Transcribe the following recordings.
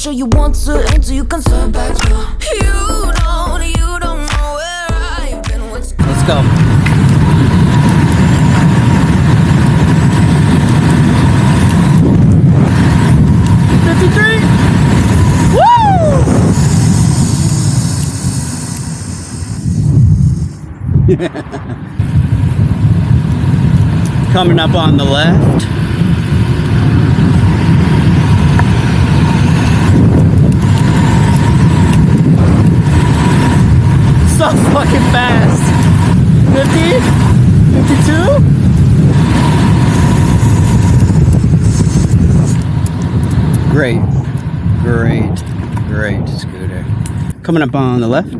sure you want to until you can turn back to. You don't know where I've been. Let's go. Coming up on the left. So fucking fast. 50? 52? Great scooter. Coming up on the left.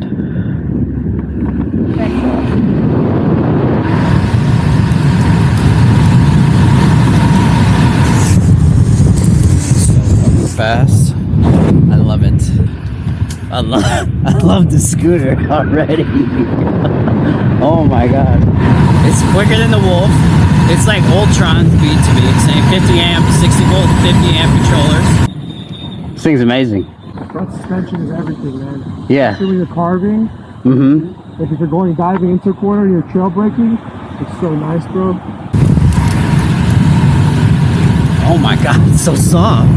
Fast. I love it. I love the scooter already. Oh my god. It's quicker than the Wolf. It's like Ultron speed to me. It's saying 50 amp, 60 volt, 50 amp controllers. This thing's amazing. Front suspension is everything, man. Yeah. Especially when you're carving. Mm-hmm. If you're going diving into a corner and you're trail braking, it's so nice, bro. Oh my god, it's so soft.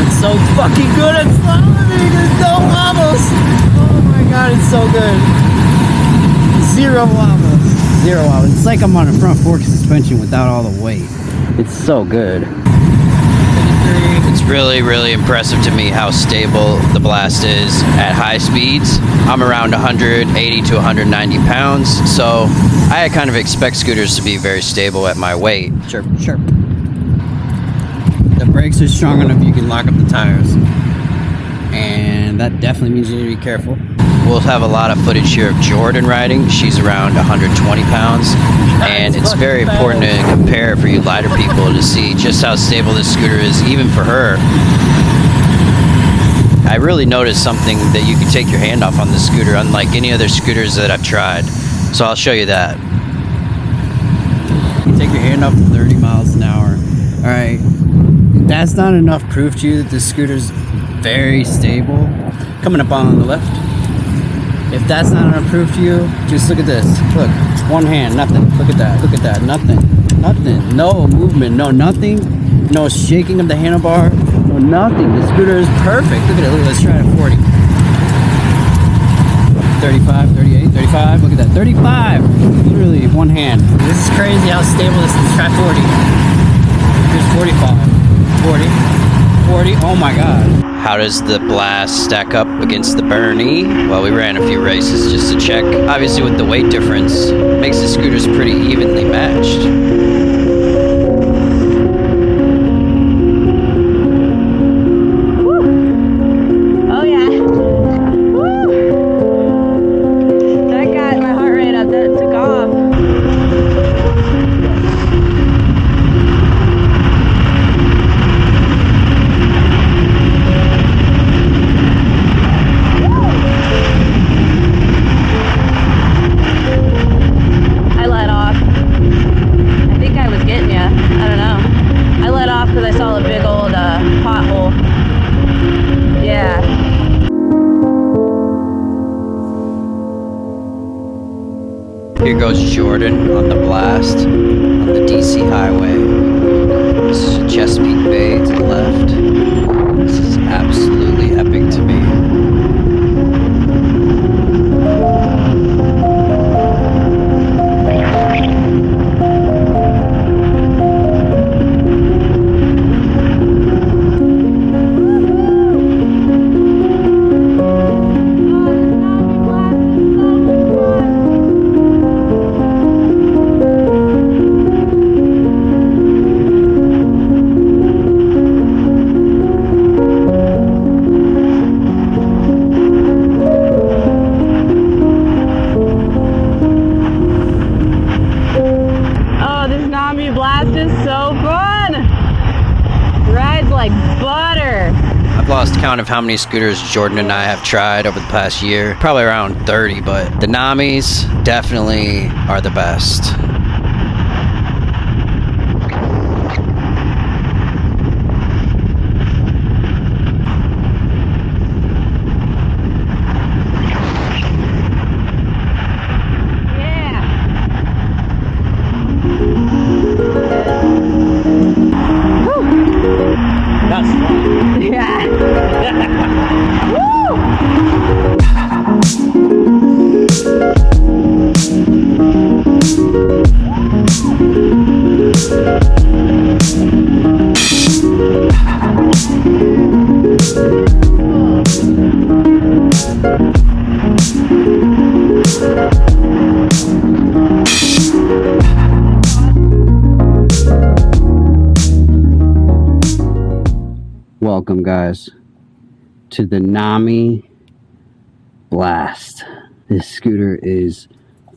It's so fucking good at slowing. There's no wobbles. Oh my god, it's so good. Zero wobbles. It's like I'm on a front fork suspension without all the weight. It's so good. It's really impressive to me how stable the Blast is at high speeds. I'm around 180 to 190 pounds, so I kind of expect scooters to be very stable at my weight. Chirp. The brakes are strong enough you can lock up the tires, and that definitely means you need to be careful. We'll have a lot of footage here of Jordan riding. She's around 120 pounds, and it's very important to compare for you lighter people to see just how stable this scooter is, even for her. I really noticed something that you can take your hand off on this scooter, unlike any other scooters that I've tried. So I'll show you that. You take your hand off to 30 miles an hour. All right. That's not enough proof to you that this scooter's very stable. Coming up on the left. If that's not enough proof to you, just look at this. Look, one hand, nothing. Look at that, nothing. No movement, no nothing. No shaking of the handlebar, no nothing. The scooter is perfect. Look at it, let's try it at 40. 35, 38, 35, look at that, 35. Literally one hand. This is crazy how stable this is. Try 40. Here's 45. 40, oh my god. How does the Blast stack up against the Bernie? Well, we ran a few races just to check. Obviously with the weight difference, makes the scooters pretty evenly matched. Here goes Jordan on the Blast on the DC highway. This is Chesapeake Bay to the left. This is absolutely epic to me. count of how many scooters Jordan and I have tried over the past year. Probably around 30, but the Namis definitely are the best. Welcome, guys, to the Nami Blast. This scooter is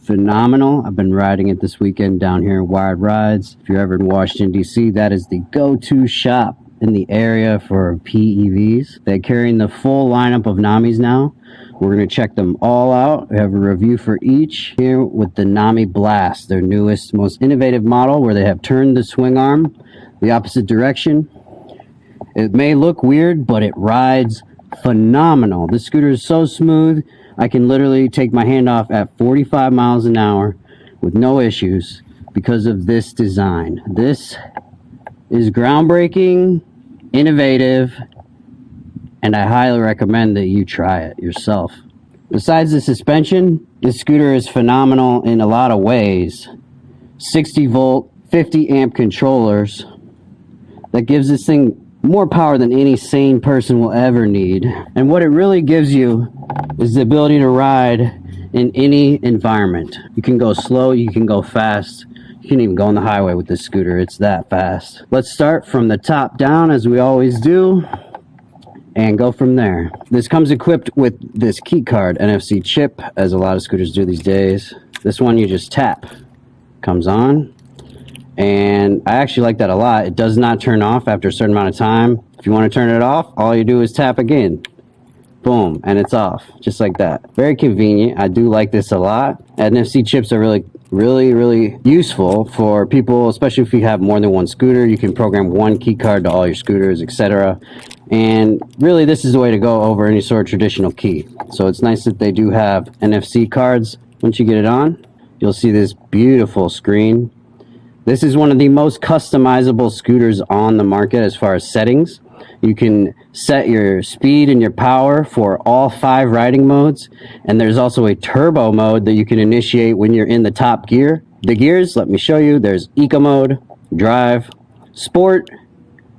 phenomenal. I've been riding it this weekend down here in WYRD RYDS. If you're ever in Washington, D.C., that is the go-to shop in the area for PEVs. They're carrying the full lineup of Namis now. We're going to check them all out. We have a review for each here with the Nami Blast, their newest, most innovative model, where they have turned the swing arm the opposite direction. It may look weird, but it rides phenomenal. This scooter is so smooth, I can literally take my hand off at 45 miles an hour with no issues because of this design. This is groundbreaking, innovative, and I highly recommend that you try it yourself. Besides the suspension, this scooter is phenomenal in a lot of ways. 60 volt, 50 amp controllers. That gives this thing more power than any sane person will ever need. And what it really gives you is the ability to ride in any environment. You can go slow, you can go fast, you can even go on the highway with this scooter. It's that fast. Let's start from the top down, as we always do, and go from there. This comes equipped with this key card NFC chip, as a lot of scooters do these days. This one you just tap, comes on. And I actually like that a lot. It does not turn off after a certain amount of time. If you want to turn it off, all you do is tap again. Boom, and it's off, just like that. Very convenient. I do like this a lot. NFC chips are really useful for people, especially if you have more than one scooter. You can program one key card to all your scooters, etc. And really, this is the way to go over any sort of traditional key. So it's nice that they do have NFC cards. Once you get it on, you'll see this beautiful screen. This is one of the most customizable scooters on the market as far as settings. You can set your speed and your power for all 5 riding modes. And there's also a turbo mode that you can initiate when you're in the top gear. The gears, let me show you. There's Eco mode, Drive, Sport,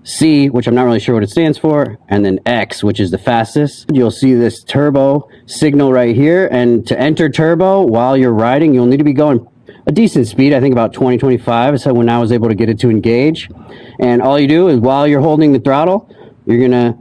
C, which I'm not really sure what it stands for, and then X, which is the fastest. You'll see this turbo signal right here. And to enter turbo while you're riding, you'll need to be going a decent speed, I think about 20-25 is when I was able to get it to engage. And all you do is while you're holding the throttle, you're gonna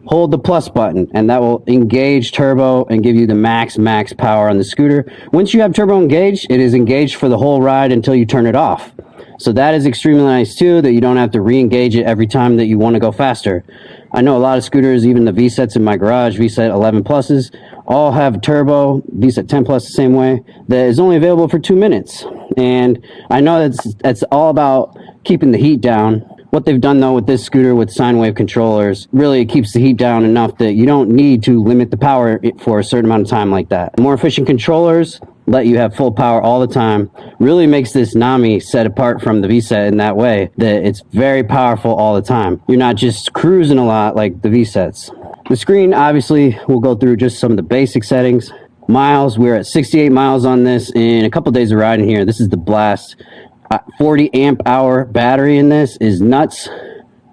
hold the plus button, and that will engage turbo and give you the max power on the scooter. Once you have turbo engaged, it is engaged for the whole ride until you turn it off. So that is extremely nice too, that you don't have to re-engage it every time that you want to go faster. I know a lot of scooters, even the Vsetts in my garage, Vsett 11 pluses, all have turbo. Vsett 10 plus the same way. That is only available for 2 minutes. And I know that's all about keeping the heat down. What they've done though with this scooter with sine wave controllers really keeps the heat down enough that you don't need to limit the power for a certain amount of time like that. More efficient controllers let you have full power all the time. Really makes this Nami set apart from the Vsett in that way, that it's very powerful all the time. You're not just cruising a lot like the Vsetts. The screen, obviously, we'll go through just some of the basic settings. Miles, we're at 68 miles on this in a couple days of riding here. This is the Blast. 40 amp hour battery in this is nuts.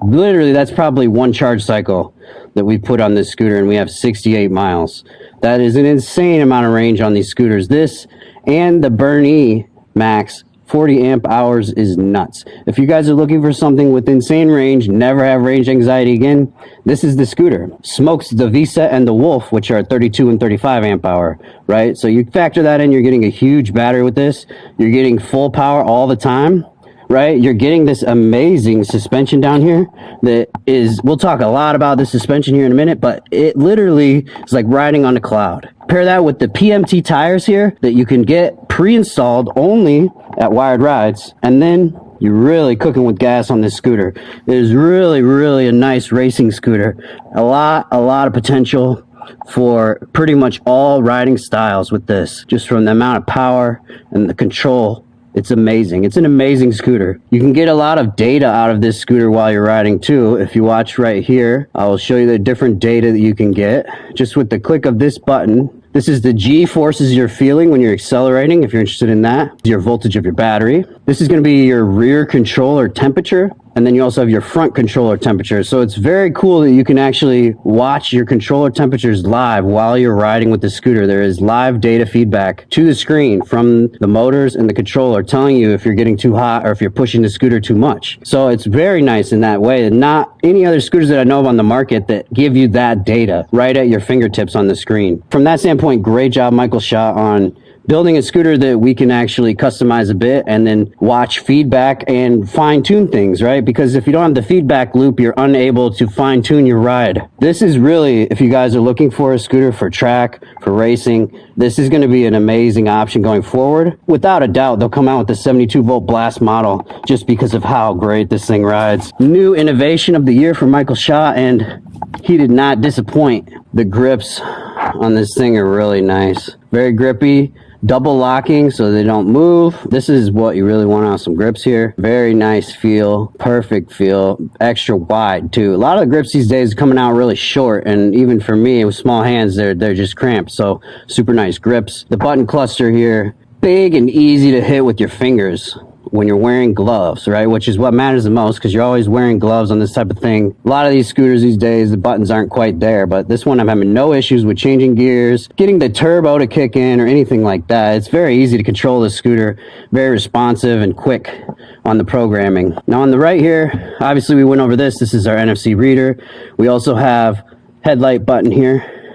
Literally, that's probably one charge cycle that we put on this scooter, and we have 68 miles. That is an insane amount of range on these scooters. This and the Burn-E Max 40 amp hours is nuts. If you guys are looking for something with insane range, never have range anxiety again, this is the scooter. Smokes the Vsett and the Wolf, which are 32 and 35 amp hour, right? So you factor that in, you're getting a huge battery with this. You're getting full power all the time, right? You're getting this amazing suspension down here that is, we'll talk a lot about this suspension here in a minute, but it literally is like riding on a cloud. Pair that with the PMT tires here that you can get pre-installed only at WYRD RYDS, and then you're really cooking with gas on this scooter. It is really a nice racing scooter. A lot of potential for pretty much all riding styles with this, just from the amount of power and the control. It's amazing. It's an amazing scooter. You can get a lot of data out of this scooter while you're riding too. If you watch right here, I will show you the different data that you can get just with the click of this button. This is the G forces you're feeling when you're accelerating, if you're interested in that. Your voltage of your battery. This is going to be your rear controller temperature. And then you also have your front controller temperature. So it's very cool that you can actually watch your controller temperatures live while you're riding with the scooter. There is live data feedback to the screen from the motors and the controller telling you if you're getting too hot or if you're pushing the scooter too much. So it's very nice in that way. Not any other scooters that I know of on the market that give you that data right at your fingertips on the screen. From that standpoint, great job, Michael Shaw, on building a scooter that we can actually customize a bit and then watch feedback and fine tune things, right? Because if you don't have the feedback loop, you're unable to fine tune your ride. This is really, if you guys are looking for a scooter for track, for racing, this is going to be an amazing option going forward. Without a doubt, they'll come out with the 72 volt blast model just because of how great this thing rides. New innovation of the year for Michael Shaw, and he did not disappoint. The grips on this thing are really nice. Very grippy. Double locking so they don't move. This is what you really want on some grips here. Very nice feel, perfect feel, extra wide too. A lot of the grips these days are coming out really short, and even for me with small hands, they're just cramped. So super nice grips. The button cluster here, big and easy to hit with your fingers when you're wearing gloves, right? Which is what matters the most, because you're always wearing gloves on this type of thing. A lot of these scooters these days, the buttons aren't quite there, but this one I'm having no issues with changing gears, getting the turbo to kick in or anything like that. It's very easy to control this scooter, very responsive and quick on the programming. Now on the right here, obviously we went over this. This is our NFC reader. We also have headlight button here.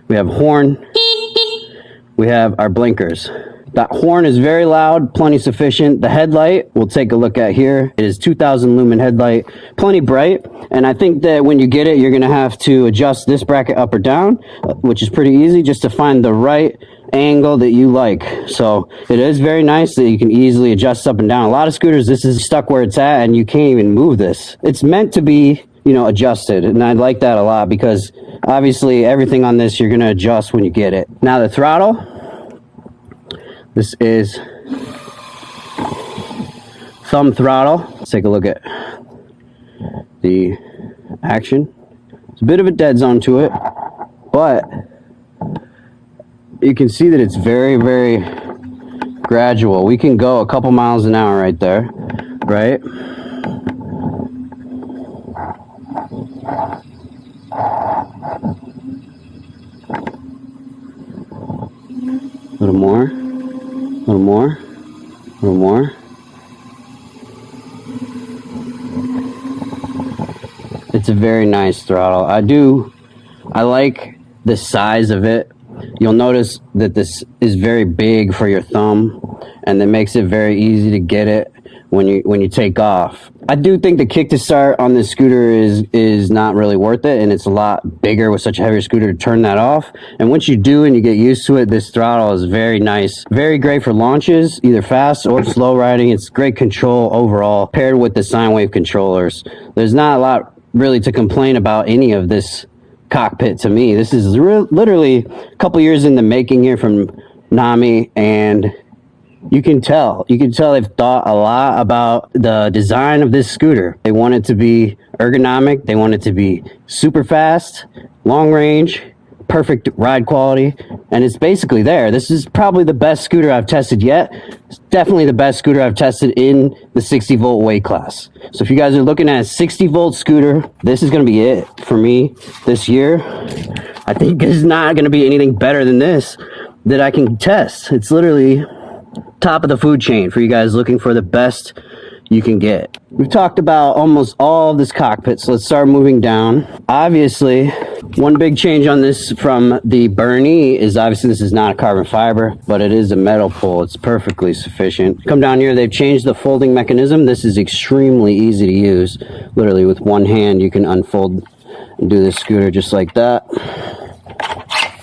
We have horn. We have our blinkers. That horn is very loud, plenty sufficient. The headlight, we'll take a look at here. It is 2000 lumen headlight, plenty bright. And I think that when you get it, you're gonna have to adjust this bracket up or down, which is pretty easy just to find the right angle that you like. So it is very nice that you can easily adjust up and down. A lot of scooters, this is stuck where it's at and you can't even move this. It's meant to be, you know, adjusted. And I like that a lot because obviously everything on this, you're gonna adjust when you get it. Now the throttle. This is thumb throttle. Let's take a look at the action. It's a bit of a dead zone to it, but you can see that it's very gradual. We can go a couple miles an hour right there, right? A little more. A little more, a little more. It's a very nice throttle. I like the size of it. You'll notice that this is very big for your thumb, and that makes it very easy to get it when you take off. I do think the kick to start on this scooter is not really worth it, and it's a lot bigger with such a heavy scooter to turn that off. And once you do and you get used to it, this throttle is very nice. Very great for launches, either fast or slow riding. It's great control overall, paired with the sine wave controllers. There's not a lot really to complain about any of this cockpit to me. This is literally a couple years in the making here from Nami, and you can tell they've thought a lot about the design of this scooter. They want it to be ergonomic. They want it to be super fast, long range, perfect ride quality, and it's basically there. This is probably the best scooter I've tested yet. It's definitely the best scooter I've tested in the 60 volt weight class. So if you guys are looking at a 60 volt scooter, this is going to be it for me this year. I think there's not going to be anything better than this that I can test. It's literally top of the food chain for you guys looking for the best you can get. We've talked about almost all of this cockpit, so let's start moving down. Obviously, One big change on this from the Bernie is obviously this is not a carbon fiber, but it is a metal pull. It's perfectly sufficient. Come down here, they've changed the folding mechanism. This is extremely easy to use. Literally with one hand you can unfold and do the scooter just like that.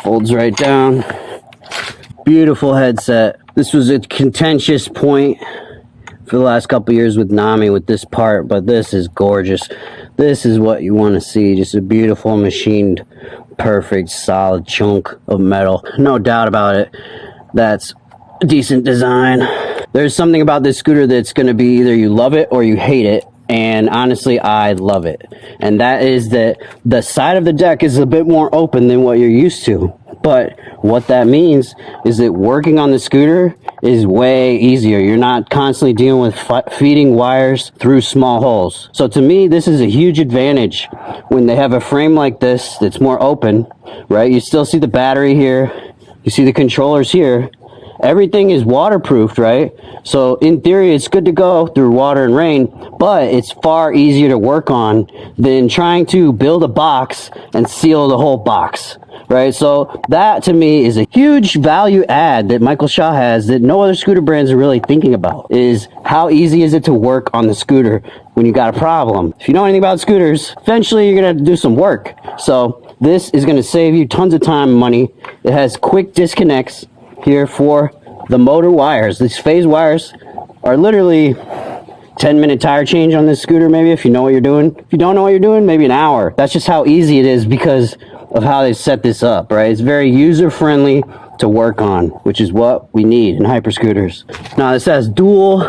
Folds right down. Beautiful headset. This was a contentious point for the last couple years with Nami with this part, but this is gorgeous. This is what you want to see, just a beautiful machined, perfect, solid chunk of metal. No doubt about it. That's a decent design. There's something about this scooter that's going to be either you love it or you hate it. And honestly, I love it. And that is that the side of the deck is a bit more open than what you're used to. But what that means is that working on the scooter is way easier. You're not constantly dealing with feeding wires through small holes. So to me, this is a huge advantage when they have a frame like this that's more open, right? You still see the battery here. You see the controllers here. Everything is waterproofed, right? So in theory, it's good to go through water and rain, but it's far easier to work on than trying to build a box and seal the whole box, right? So that to me is a huge value add that Michael Shaw has that no other scooter brands are really thinking about, is how easy is it to work on the scooter when you got a problem. If you know anything about scooters, eventually you're gonna have to do some work. So this is gonna save you tons of time and money. It has quick disconnects here for the motor wires. These phase wires are literally 10-minute tire change on this scooter, maybe, if you know what you're doing. If you don't know what you're doing, maybe an hour. That's just how easy it is because of how they set this up, right? It's very user-friendly to work on, which is what we need in hyper scooters. Now this has dual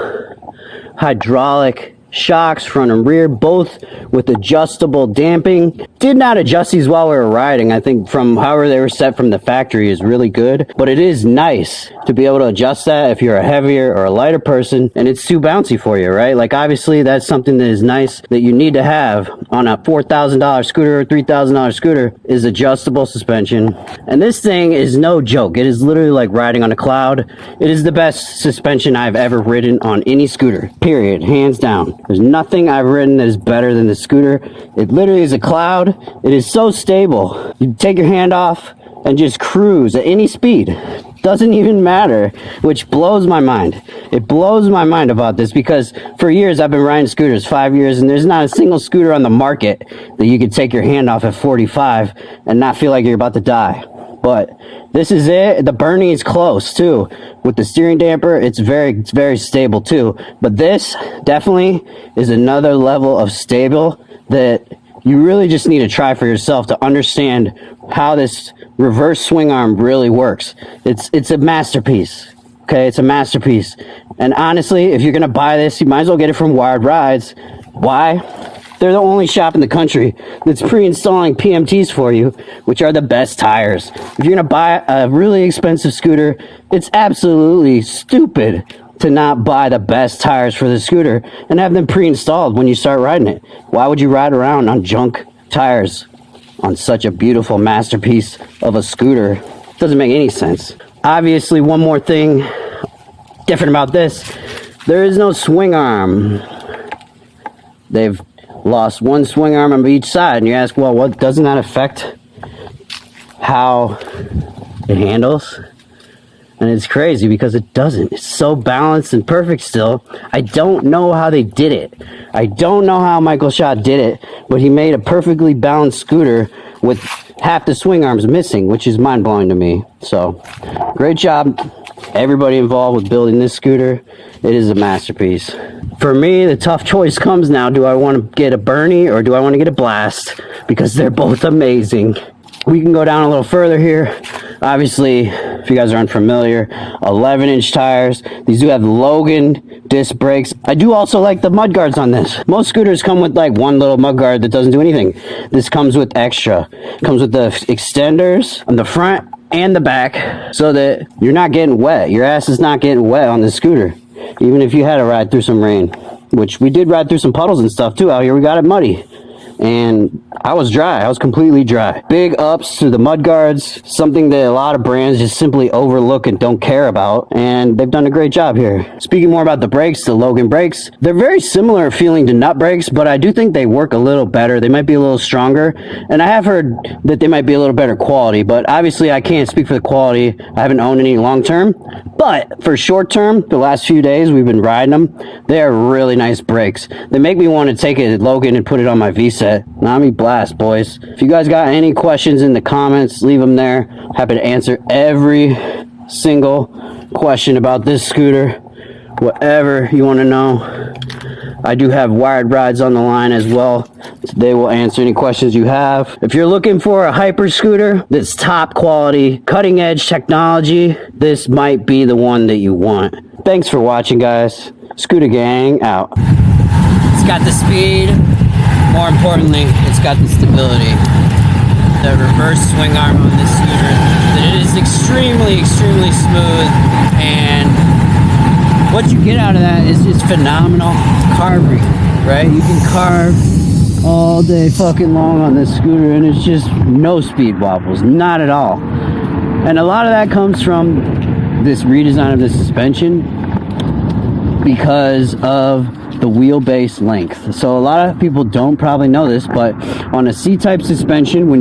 hydraulic shocks, front and rear, both with adjustable damping. Did not adjust these while we were riding. I think from however they were set from the factory is really good, but it is nice to be able to adjust that if you're a heavier or a lighter person, and it's too bouncy for you, right? Like obviously that's something that is nice that you need to have on a $4,000 scooter or $3,000 scooter is adjustable suspension. And this thing is no joke. It is literally like riding on a cloud. It is the best suspension I've ever ridden on any scooter, period, hands down. There's nothing I've ridden that is better than the scooter. It literally is a cloud. It is so stable. You take your hand off and just cruise at any speed. Doesn't even matter, which blows my mind. It blows my mind about this because for years I've been riding scooters, 5 years, and there's not a single scooter on the market that you could take your hand off at 45 and not feel like you're about to die. But this is it. The Bernie is close too. With the steering damper, it's very stable too. But this definitely is another level of stable that you really just need to try for yourself to understand how this reverse swing arm really works. It's a masterpiece. Okay, it's a masterpiece. And honestly, if you're gonna buy this, you might as well get it from WYRD RYDS. Why? They're the only shop in the country that's pre-installing PMTs for you, which are the best tires. If you're gonna buy a really expensive scooter, it's absolutely stupid to not buy the best tires for the scooter and have them pre-installed when you start riding it. Why would you ride around on junk tires on such a beautiful masterpiece of a scooter? It doesn't make any sense. Obviously, one more thing different about this, there is no swing arm. They've lost one swing arm on each side, and you ask, well, what doesn't that affect how it handles? And it's crazy because it doesn't. It's so balanced and perfect still. I don't know how they did it. I don't know how Michael Shaw did it, but he made a perfectly balanced scooter with half the swing arms missing, which is mind-blowing to me. So, great job, everybody involved with building this scooter. It is a masterpiece. For me, the tough choice comes now. Do I want to get a Bernie or do I want to get a Blast? Because they're both amazing. We can go down a little further here. Obviously, if you guys are unfamiliar, 11-inch tires. These do have Logan disc brakes. I do also like the mudguards on this. Most scooters come with like one little mudguard that doesn't do anything. This comes with extra. It comes with the extenders on the front and the back so that you're not getting wet. Your ass is not getting wet on the scooter. Even if you had to ride through some rain, which we did ride through some puddles and stuff too out here. We got it muddy. and I was dry. I was completely dry. Big ups to the mudguards, something that a lot of brands just simply overlook and don't care about, and they've done a great job here. Speaking more about the brakes, the Logan brakes, they're very similar feeling to nut brakes, but I do think they work a little better. They might be a little stronger, and I have heard that they might be a little better quality, but obviously I can't speak for the quality. I haven't owned any long term, but for short term, the last few days we've been riding them, they are really nice brakes. They make me want to take a Logan and put it on my Vsett. Nami blast, boys. If you guys got any questions in the comments, leave them there. Happy to answer every single question about this scooter, whatever you want to know. I do have WYRD RYDS on the line as well. They will answer any questions you have. If you're looking for a hyper scooter that's top quality, cutting edge technology, this might be the one that you want. Thanks for watching, guys. Scoota gang out. It's got the speed. More importantly, it's got the stability. The reverse swing arm on this scooter, it is extremely, extremely smooth, and what you get out of that is just phenomenal carving, right? You can carve all day fucking long on this scooter, and it's just no speed wobbles, not at all. And a lot of that comes from this redesign of the suspension because of the wheelbase length. So a lot of people don't probably know this, but on a C-type suspension, when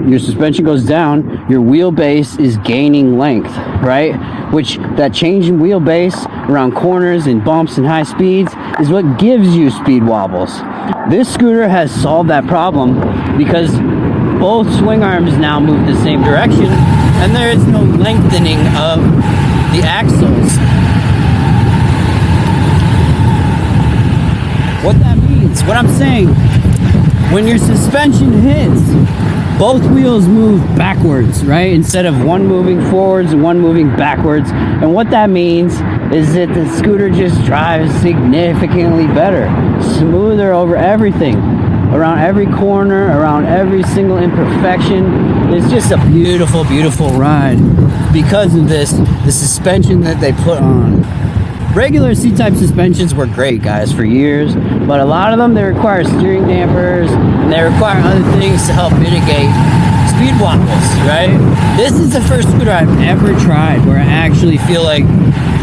your suspension goes down, your wheelbase is gaining length, right? Which that change in wheelbase around corners and bumps and high speeds is what gives you speed wobbles. This scooter has solved that problem because both swing arms now move the same direction, and there is no lengthening of the axles. What that means, what I'm saying, when your suspension hits, both wheels move backwards, right? Instead of one moving forwards and one moving backwards. And what that means is that the scooter just drives significantly better, smoother over everything, around every corner, around every single imperfection. It's just a beautiful, beautiful ride because of this, the suspension that they put on. Regular C-type suspensions were great, guys, for years, but a lot of them, they require steering dampers, and they require other things to help mitigate speed wobbles, right? This is the first scooter I've ever tried where I actually feel like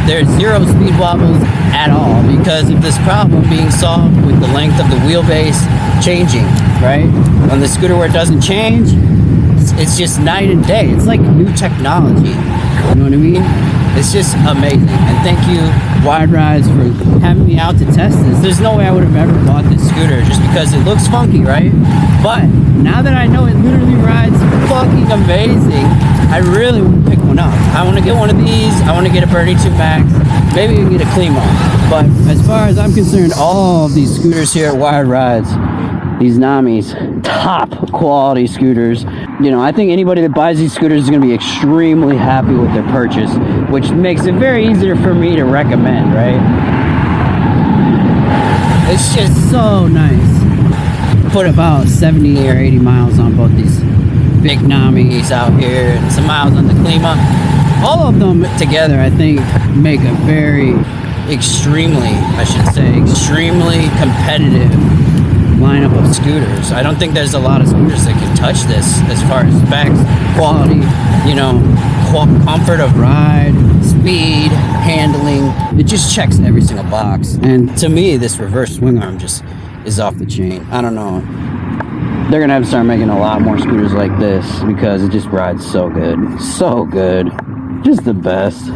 there's zero speed wobbles at all because of this problem being solved with the length of the wheelbase changing, right? On the scooter where it doesn't change, it's just night and day. It's like new technology, you know what I mean? It's just amazing. And thank you, WYRD RYDS, for having me out to test this. There's no way I would have ever bought this scooter just because it looks funky, right? But now that I know it literally rides fucking amazing, I really want to pick one up. I want to get one of these. I want to get a Birdie 2 Max. Maybe even get a KLIMA. But as far as I'm concerned, all of these scooters here at WYRD RYDS, these Namis, top quality scooters. You know, I think anybody that buys these scooters is going to be extremely happy with their purchase, which makes it very easier for me to recommend, right? It's just so nice. Put about 70 or 80 miles on both these big Namis out here and some miles on the KLIMA. All of them together, I think, make a very extremely competitive lineup of scooters. I don't think there's a lot of scooters that can touch this as far as specs, quality, you know, comfort of ride, speed, handling. It just checks every single box. And to me, this reverse swing arm just is off the chain. I don't know. They're gonna have to start making a lot more scooters like this because it just rides so good. So good. Just the best.